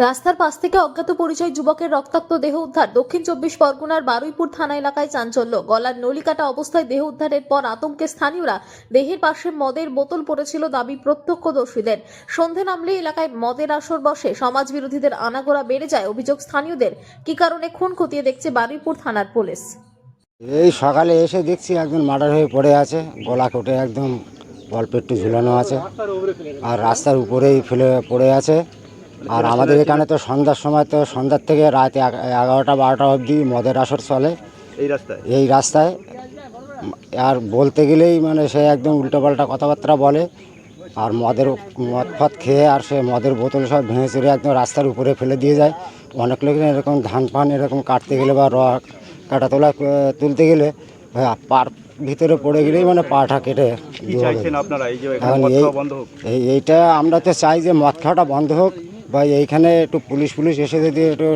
রাস্তার পাশ থেকে অজ্ঞাত পরিচয় যুবকের রক্তাক্ত দেহ উদ্ধার। দক্ষিণ 24 পরগনার বারুইপুর থানা এলাকায় চাঞ্চল্য। গলার নলি কাটা অবস্থায় দেহ উদ্ধারের পর আতঙ্কে স্থানীয়রা। দেহের পাশে মদের বোতল পড়েছিল দাবি প্রত্যক্ষদর্শীদের। সন্ধে নামলে এলাকায় মদের আসর বসে। সমাজ বিরোধীদের আনাগোড়া বেড়ে যায় অভিযোগ স্থানীয়দের। কি কারণে খুন খতিয়ে দেখছে বারুইপুর থানার পুলিশ। এই সকালে এসে দেখছি একজন মার্ডার হয়ে পড়ে আছে, গলা কেটে একদম অল্প একটু ঝুলানো আছে, আর রাস্তার উপরেই ফেলে পড়ে আছে। আর আমাদের এখানে তো সন্ধ্যার সময়, তো সন্ধ্যার থেকে রাত 11টা 12টা অবধি মদের আসর চলে এই রাস্তায়। আর বলতে গেলেই মানে সে একদম উল্টোপাল্টা কথাবার্তা বলে, আর মদ ফদ খেয়ে আর সে মদের বোতল সব ভেঙে চুরে একদম রাস্তার উপরে ফেলে দিয়ে যায়। অনেক লোক এরকম ধান পান এরকম কাটতে গেলে বা কাটা তোলা তুলতে গেলে পার ভিতরে পড়ে গেলেই মানে পাটা কেটে এইটা আমরা তো চাই যে মদ খাওয়াটা বন্ধ হোক, বা এইখানে একটু পুলিশ এসে যদি একটু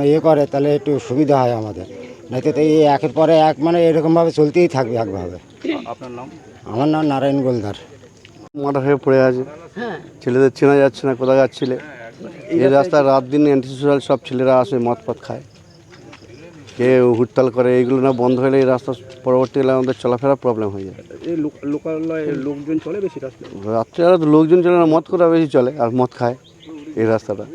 ইয়ে করে তাহলে একটু সুবিধা হয় আমাদের। নয়তো তো এই একের পরে এক মানে এরকমভাবে চলতেই থাকবে একভাবে। আপনার নাম? আমার নাম নারায়ণ গোলদার। মার্ডার হয়ে পড়ে আছে, ছেলেদের চেনা যাচ্ছে না কোথায় যাচ্ছিলে। এই রাস্তায় রাত দিন অ্যান্টিসোশাল সব ছেলেরা আসে, মদ পথ খায়, কে হুড়তাল করে। এইগুলো না বন্ধ হলে এই রাস্তা পরবর্তীকালে আমাদের চলাফেরা প্রবলেম হয়ে যায়। এই লোকালয়ে লোকজন চলে বেশি রাস্তায়? রাত্রে আর লোকজন চলে না, মদ করা বেশি চলে আর মদ খায় এই রাস্তাটা।